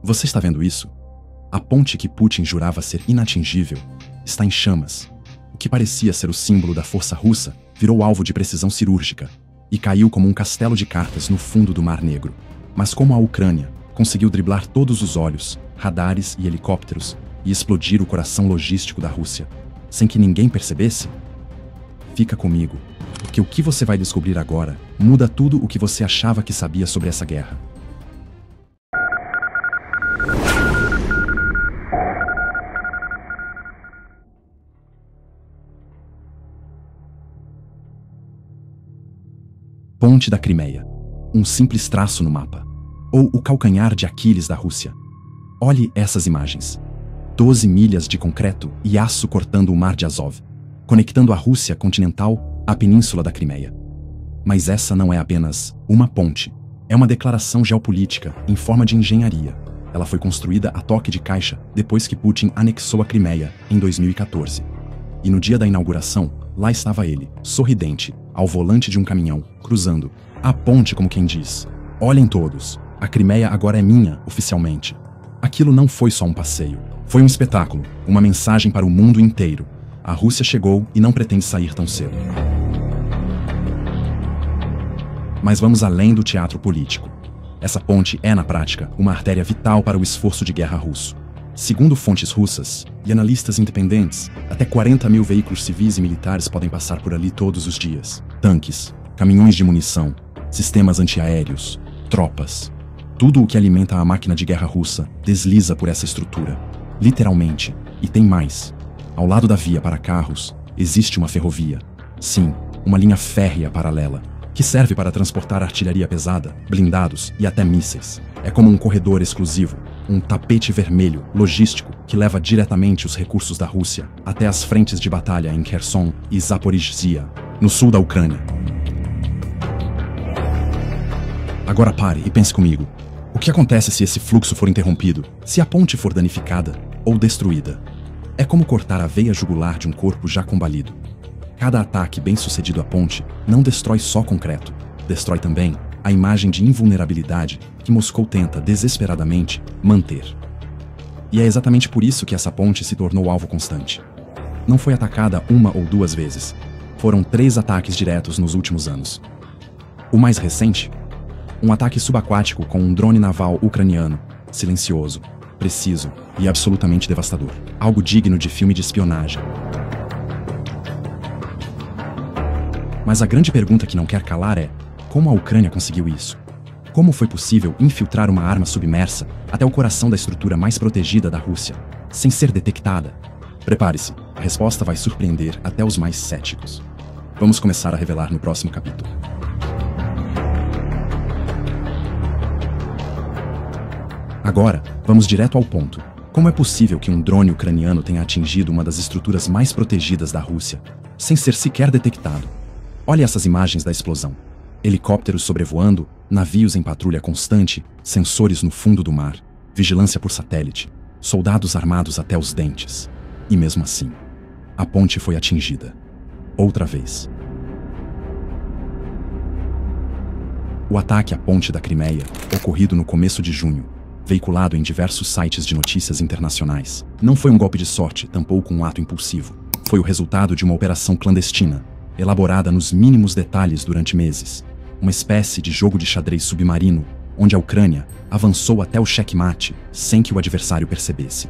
Você está vendo isso? A ponte que Putin jurava ser inatingível está em chamas. O que parecia ser o símbolo da força russa virou alvo de precisão cirúrgica e caiu como um castelo de cartas no fundo do Mar Negro. Mas como a Ucrânia conseguiu driblar todos os olhos, radares e helicópteros e explodir o coração logístico da Rússia, sem que ninguém percebesse? Fica comigo, porque o que você vai descobrir agora muda tudo o que você achava que sabia sobre essa guerra. Ponte da Crimeia, um simples traço no mapa, ou o calcanhar de Aquiles da Rússia. Olhe essas imagens. 12 milhas de concreto e aço cortando o Mar de Azov, conectando a Rússia continental à península da Crimeia. Mas essa não é apenas uma ponte. É uma declaração geopolítica em forma de engenharia. Ela foi construída a toque de caixa depois que Putin anexou a Crimeia em 2014. E no dia da inauguração, lá estava ele, sorridente, ao volante de um caminhão, cruzando a ponte como quem diz: olhem todos, a Crimeia agora é minha, oficialmente. Aquilo não foi só um passeio. Foi um espetáculo, uma mensagem para o mundo inteiro. A Rússia chegou e não pretende sair tão cedo. Mas vamos além do teatro político. Essa ponte é, na prática, uma artéria vital para o esforço de guerra russo. Segundo fontes russas e analistas independentes, até 40 mil veículos civis e militares podem passar por ali todos os dias. Tanques, caminhões de munição, sistemas antiaéreos, tropas. Tudo o que alimenta a máquina de guerra russa desliza por essa estrutura. Literalmente. E tem mais. Ao lado da via para carros, existe uma ferrovia. Sim, uma linha férrea paralela, que serve para transportar artilharia pesada, blindados e até mísseis. É como um corredor exclusivo, um tapete vermelho, logístico, que leva diretamente os recursos da Rússia até as frentes de batalha em Kherson e Zaporizhzhia, no sul da Ucrânia. Agora pare e pense comigo. O que acontece se esse fluxo for interrompido, se a ponte for danificada ou destruída? É como cortar a veia jugular de um corpo já combalido. Cada ataque bem-sucedido à ponte não destrói só concreto, destrói também a imagem de invulnerabilidade que Moscou tenta desesperadamente manter. E é exatamente por isso que essa ponte se tornou alvo constante. Não foi atacada uma ou duas vezes. Foram 3 ataques diretos nos últimos anos. O mais recente, um ataque subaquático com um drone naval ucraniano, silencioso, preciso e absolutamente devastador. Algo digno de filme de espionagem. Mas a grande pergunta que não quer calar é: como a Ucrânia conseguiu isso? Como foi possível infiltrar uma arma submersa até o coração da estrutura mais protegida da Rússia, sem ser detectada? Prepare-se, a resposta vai surpreender até os mais céticos. Vamos começar a revelar no próximo capítulo. Agora, vamos direto ao ponto. Como é possível que um drone ucraniano tenha atingido uma das estruturas mais protegidas da Rússia, sem ser sequer detectado? Olhe essas imagens da explosão. Helicópteros sobrevoando, navios em patrulha constante, sensores no fundo do mar, vigilância por satélite, soldados armados até os dentes. E mesmo assim, a ponte foi atingida. Outra vez. O ataque à ponte da Crimeia, ocorrido no começo de junho, veiculado em diversos sites de notícias internacionais, não foi um golpe de sorte, tampouco um ato impulsivo. Foi o resultado de uma operação clandestina, elaborada nos mínimos detalhes durante meses. Uma espécie de jogo de xadrez submarino, onde a Ucrânia avançou até o checkmate sem que o adversário percebesse.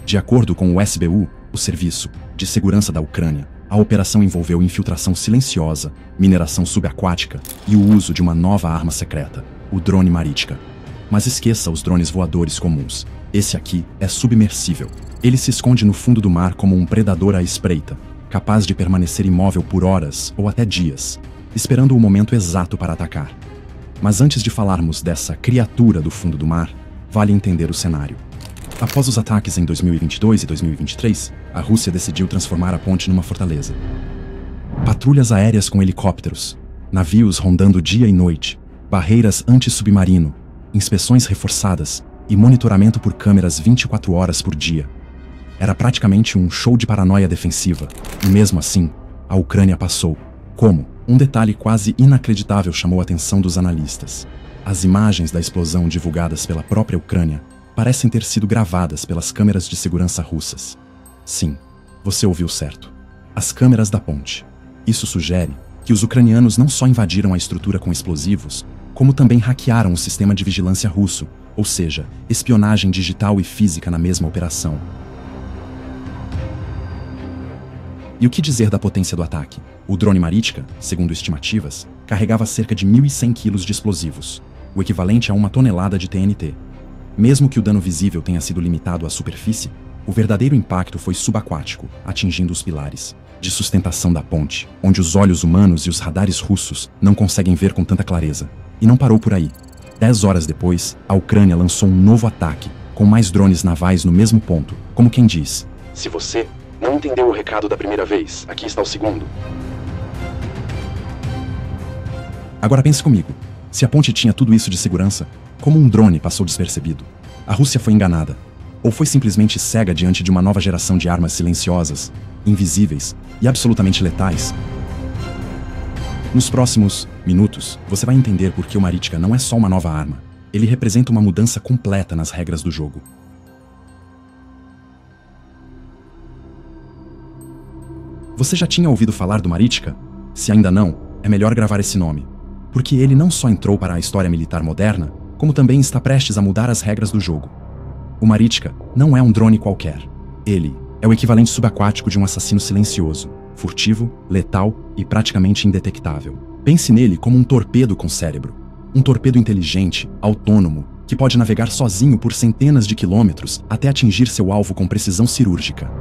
De acordo com o SBU, o Serviço de Segurança da Ucrânia, a operação envolveu infiltração silenciosa, mineração subaquática e o uso de uma nova arma secreta, o drone Marichka. Mas esqueça os drones voadores comuns. Esse aqui é submersível. Ele se esconde no fundo do mar como um predador à espreita, capaz de permanecer imóvel por horas ou até dias, esperando o momento exato para atacar. Mas antes de falarmos dessa criatura do fundo do mar, vale entender o cenário. Após os ataques em 2022 e 2023, a Rússia decidiu transformar a ponte numa fortaleza. Patrulhas aéreas com helicópteros, navios rondando dia e noite, barreiras anti-submarino, inspeções reforçadas e monitoramento por câmeras 24 horas por dia. Era praticamente um show de paranoia defensiva, e mesmo assim, a Ucrânia passou. Como? Um detalhe quase inacreditável chamou a atenção dos analistas. As imagens da explosão divulgadas pela própria Ucrânia parecem ter sido gravadas pelas câmeras de segurança russas. Sim, você ouviu certo. As câmeras da ponte. Isso sugere que os ucranianos não só invadiram a estrutura com explosivos, como também hackearam o sistema de vigilância russo, ou seja, espionagem digital e física na mesma operação. E o que dizer da potência do ataque? O drone Marichka, segundo estimativas, carregava cerca de 1.100 quilos de explosivos, o equivalente a 1 tonelada de TNT. Mesmo que o dano visível tenha sido limitado à superfície, o verdadeiro impacto foi subaquático, atingindo os pilares de sustentação da ponte, onde os olhos humanos e os radares russos não conseguem ver com tanta clareza. E não parou por aí. 10 horas depois, a Ucrânia lançou um novo ataque, com mais drones navais no mesmo ponto, como quem diz: se você não entendeu o recado da primeira vez, aqui está o segundo. Agora pense comigo. Se a ponte tinha tudo isso de segurança, como um drone passou despercebido? A Rússia foi enganada. Ou foi simplesmente cega diante de uma nova geração de armas silenciosas, invisíveis e absolutamente letais? Nos próximos minutos, você vai entender por que o Marichka não é só uma nova arma. Ele representa uma mudança completa nas regras do jogo. Você já tinha ouvido falar do Marichka? Se ainda não, é melhor gravar esse nome, porque ele não só entrou para a história militar moderna, como também está prestes a mudar as regras do jogo. O Marichka não é um drone qualquer. Ele é o equivalente subaquático de um assassino silencioso, furtivo, letal e praticamente indetectável. Pense nele como um torpedo com cérebro. Um torpedo inteligente, autônomo, que pode navegar sozinho por centenas de quilômetros até atingir seu alvo com precisão cirúrgica.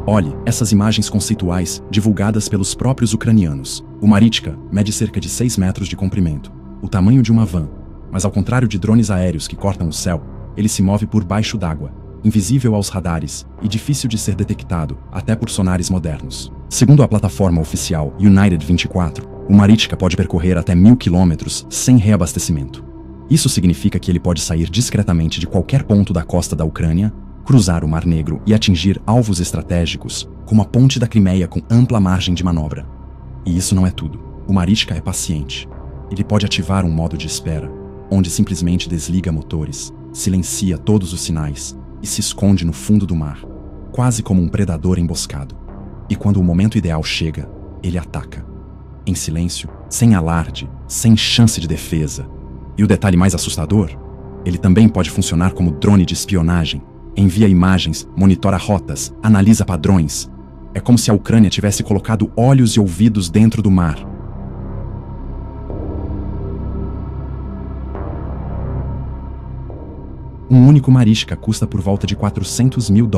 Olhe essas imagens conceituais divulgadas pelos próprios ucranianos. O Marichka mede cerca de 6 metros de comprimento, o tamanho de uma van, mas ao contrário de drones aéreos que cortam o céu, ele se move por baixo d'água, invisível aos radares e difícil de ser detectado até por sonares modernos. Segundo a plataforma oficial United 24, o Marichka pode percorrer até 1.000 quilômetros sem reabastecimento. Isso significa que ele pode sair discretamente de qualquer ponto da costa da Ucrânia, cruzar o Mar Negro e atingir alvos estratégicos, como a ponte da Crimeia com ampla margem de manobra. E isso não é tudo. O Marichka é paciente. Ele pode ativar um modo de espera, onde simplesmente desliga motores, silencia todos os sinais e se esconde no fundo do mar, quase como um predador emboscado. E quando o momento ideal chega, ele ataca. Em silêncio, sem alarde, sem chance de defesa. E o detalhe mais assustador? Ele também pode funcionar como drone de espionagem. Envia imagens, monitora rotas, analisa padrões. É como se a Ucrânia tivesse colocado olhos e ouvidos dentro do mar. Um único Marichka custa por volta de $400 mil.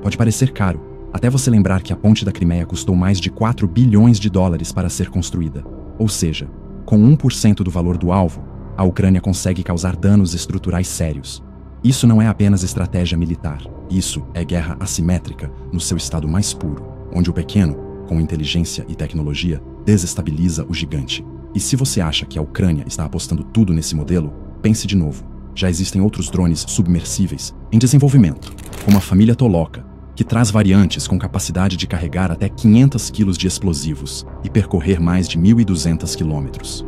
Pode parecer caro, até você lembrar que a ponte da Crimeia custou mais de $4 bilhões para ser construída. Ou seja, com 1% do valor do alvo, a Ucrânia consegue causar danos estruturais sérios. Isso não é apenas estratégia militar. Isso é guerra assimétrica no seu estado mais puro, onde o pequeno, com inteligência e tecnologia, desestabiliza o gigante. E se você acha que a Ucrânia está apostando tudo nesse modelo, pense de novo. Já existem outros drones submersíveis em desenvolvimento, como a família Toloka, que traz variantes com capacidade de carregar até 500 quilos de explosivos e percorrer mais de 1.200 quilômetros.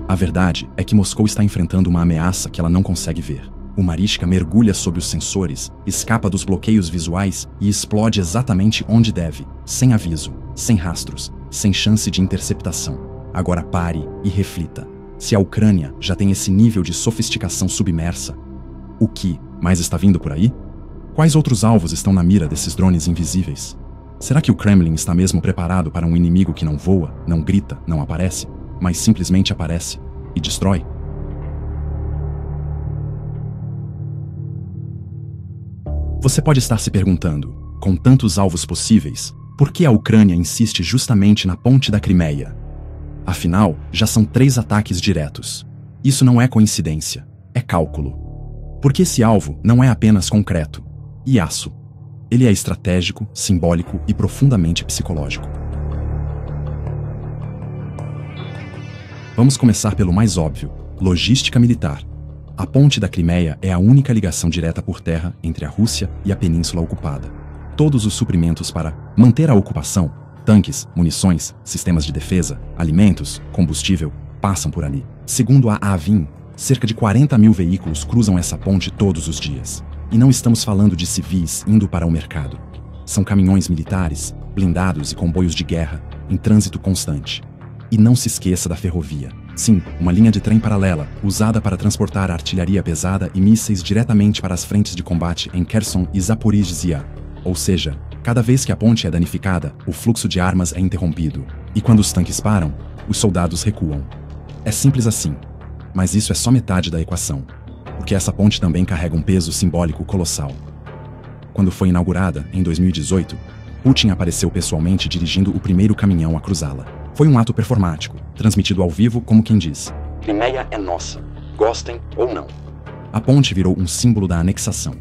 A verdade é que Moscou está enfrentando uma ameaça que ela não consegue ver. O Marichka mergulha sob os sensores, escapa dos bloqueios visuais e explode exatamente onde deve, sem aviso, sem rastros, sem chance de interceptação. Agora pare e reflita. Se a Ucrânia já tem esse nível de sofisticação submersa, o que mais está vindo por aí? Quais outros alvos estão na mira desses drones invisíveis? Será que o Kremlin está mesmo preparado para um inimigo que não voa, não grita, não aparece, mas simplesmente aparece e destrói? Você pode estar se perguntando, com tantos alvos possíveis, por que a Ucrânia insiste justamente na ponte da Crimeia? Afinal, já são 3 ataques diretos. Isso não é coincidência, é cálculo. Porque esse alvo não é apenas concreto e aço. Ele é estratégico, simbólico e profundamente psicológico. Vamos começar pelo mais óbvio: logística militar. A ponte da Crimeia é a única ligação direta por terra entre a Rússia e a península ocupada. Todos os suprimentos para manter a ocupação Tanques, munições, sistemas de defesa, alimentos, combustível, passam por ali. Segundo a Avin, cerca de 40 mil veículos cruzam essa ponte todos os dias. E não estamos falando de civis indo para o mercado. São caminhões militares, blindados e comboios de guerra, em trânsito constante. E não se esqueça da ferrovia. Sim, uma linha de trem paralela, usada para transportar artilharia pesada e mísseis diretamente para as frentes de combate em Kherson e Zaporizhzhia. Ou seja, cada vez que a ponte é danificada, o fluxo de armas é interrompido. E quando os tanques param, os soldados recuam. É simples assim. Mas isso é só metade da equação. Porque essa ponte também carrega um peso simbólico colossal. Quando foi inaugurada, em 2018, Putin apareceu pessoalmente dirigindo o primeiro caminhão a cruzá-la. Foi um ato performático, transmitido ao vivo como quem diz: Crimeia é nossa, gostem ou não. A ponte virou um símbolo da anexação.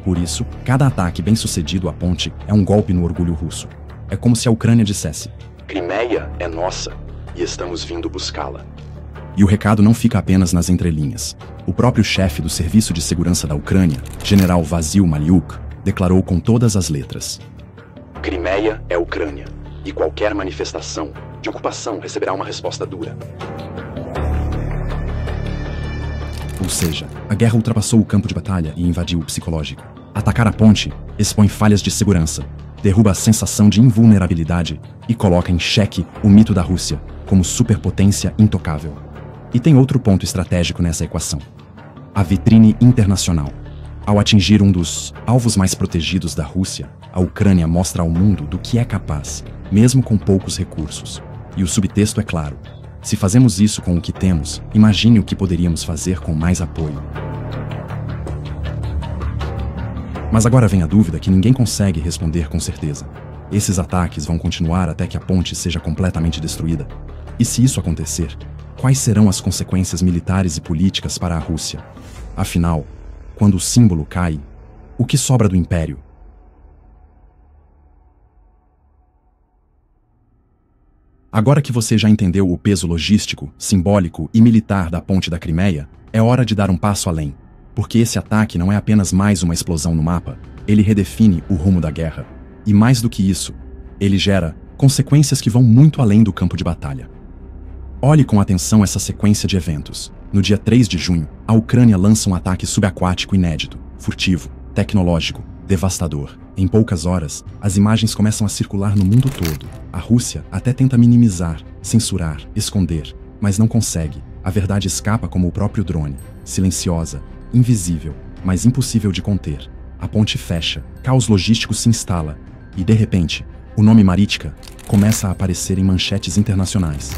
Por isso, cada ataque bem-sucedido à ponte é um golpe no orgulho russo. É como se a Ucrânia dissesse: Crimeia é nossa e estamos vindo buscá-la. E o recado não fica apenas nas entrelinhas. O próprio chefe do Serviço de Segurança da Ucrânia, General Vasil Maliuk, declarou com todas as letras: Crimeia é Ucrânia, e qualquer manifestação de ocupação receberá uma resposta dura. Ou seja, a guerra ultrapassou o campo de batalha e invadiu o psicológico. Atacar a ponte expõe falhas de segurança, derruba a sensação de invulnerabilidade e coloca em xeque o mito da Rússia como superpotência intocável. E tem outro ponto estratégico nessa equação: a vitrine internacional. Ao atingir um dos alvos mais protegidos da Rússia, a Ucrânia mostra ao mundo do que é capaz, mesmo com poucos recursos. E o subtexto é claro: se fazemos isso com o que temos, imagine o que poderíamos fazer com mais apoio. Mas agora vem a dúvida que ninguém consegue responder com certeza. Esses ataques vão continuar até que a ponte seja completamente destruída? E se isso acontecer, quais serão as consequências militares e políticas para a Rússia? Afinal, quando o símbolo cai, o que sobra do império? Agora que você já entendeu o peso logístico, simbólico e militar da ponte da Crimeia, é hora de dar um passo além. Porque esse ataque não é apenas mais uma explosão no mapa, ele redefine o rumo da guerra. E mais do que isso, ele gera consequências que vão muito além do campo de batalha. Olhe com atenção essa sequência de eventos. No dia 3 de junho, a Ucrânia lança um ataque subaquático inédito, furtivo, tecnológico, devastador. Em poucas horas, as imagens começam a circular no mundo todo. A Rússia até tenta minimizar, censurar, esconder, mas não consegue. A verdade escapa como o próprio drone, silenciosa, invisível, mas impossível de conter. A ponte fecha, caos logístico se instala, e de repente, o nome Mariichka começa a aparecer em manchetes internacionais.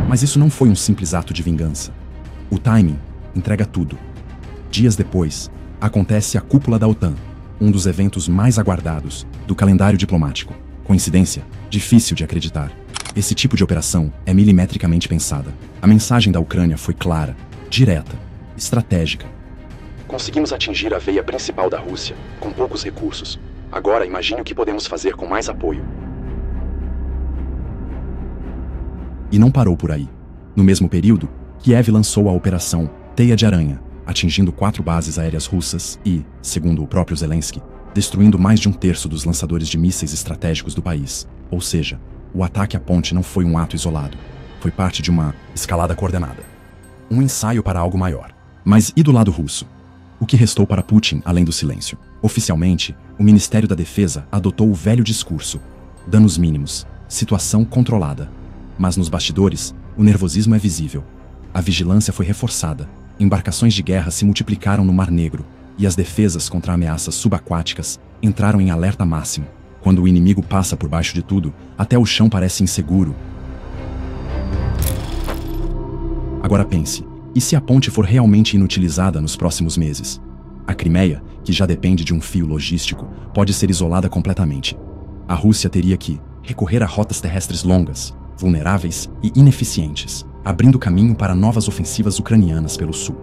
Mas isso não foi um simples ato de vingança. O timing entrega tudo. Dias depois, acontece a Cúpula da OTAN, um dos eventos mais aguardados do calendário diplomático. Coincidência? Difícil de acreditar. Esse tipo de operação é milimetricamente pensada. A mensagem da Ucrânia foi clara, direta, estratégica. Conseguimos atingir a veia principal da Rússia, com poucos recursos. Agora imagine o que podemos fazer com mais apoio. E não parou por aí. No mesmo período, Kiev lançou a Operação Teia de Aranha, atingindo 4 bases aéreas russas e, segundo o próprio Zelensky, destruindo mais de 1/3 dos lançadores de mísseis estratégicos do país. Ou seja, o ataque à ponte não foi um ato isolado. Foi parte de uma escalada coordenada. Um ensaio para algo maior. Mas e do lado russo? O que restou para Putin além do silêncio? Oficialmente, o Ministério da Defesa adotou o velho discurso: danos mínimos, situação controlada. Mas nos bastidores, o nervosismo é visível. A vigilância foi reforçada, embarcações de guerra se multiplicaram no Mar Negro, e as defesas contra ameaças subaquáticas entraram em alerta máximo. Quando o inimigo passa por baixo de tudo, até o chão parece inseguro. Agora pense, e se a ponte for realmente inutilizada nos próximos meses? A Crimeia, que já depende de um fio logístico, pode ser isolada completamente. A Rússia teria que recorrer a rotas terrestres longas, vulneráveis e ineficientes, abrindo caminho para novas ofensivas ucranianas pelo sul.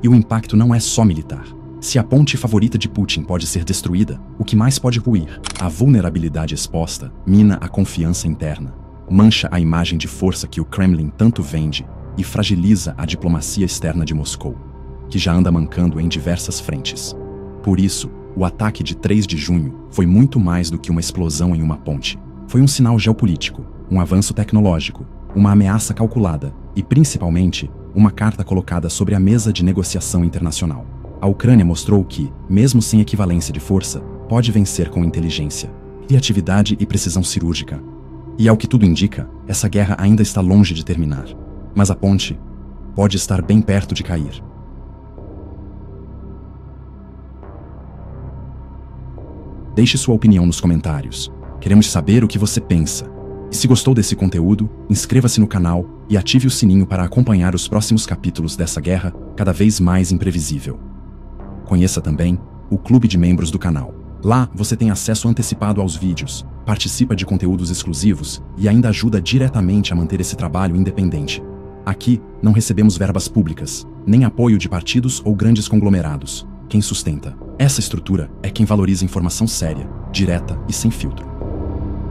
E o impacto não é só militar. Se a ponte favorita de Putin pode ser destruída, o que mais pode ruir? A vulnerabilidade exposta mina a confiança interna, mancha a imagem de força que o Kremlin tanto vende e fragiliza a diplomacia externa de Moscou, que já anda mancando em diversas frentes. Por isso, O ataque de 3 de junho foi muito mais do que uma explosão em uma ponte. Foi um sinal geopolítico, um avanço tecnológico, uma ameaça calculada e, principalmente, uma carta colocada sobre a mesa de negociação internacional. A Ucrânia mostrou que, mesmo sem equivalência de força, pode vencer com inteligência, criatividade e precisão cirúrgica. E ao que tudo indica, essa guerra ainda está longe de terminar. Mas a ponte pode estar bem perto de cair. Deixe sua opinião nos comentários. Queremos saber o que você pensa. E se gostou desse conteúdo, inscreva-se no canal e ative o sininho para acompanhar os próximos capítulos dessa guerra cada vez mais imprevisível. Conheça também o clube de membros do canal. Lá você tem acesso antecipado aos vídeos, participa de conteúdos exclusivos e ainda ajuda diretamente a manter esse trabalho independente. Aqui não recebemos verbas públicas, nem apoio de partidos ou grandes conglomerados. Quem sustenta essa estrutura é quem valoriza informação séria, direta e sem filtro.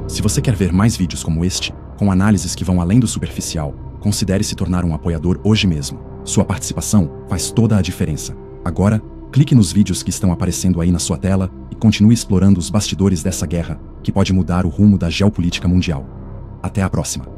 Se você quer ver mais vídeos como este, com análises que vão além do superficial, considere se tornar um apoiador hoje mesmo. Sua participação faz toda a diferença. Agora, clique nos vídeos que estão aparecendo aí na sua tela e continue explorando os bastidores dessa guerra, que pode mudar o rumo da geopolítica mundial. Até a próxima!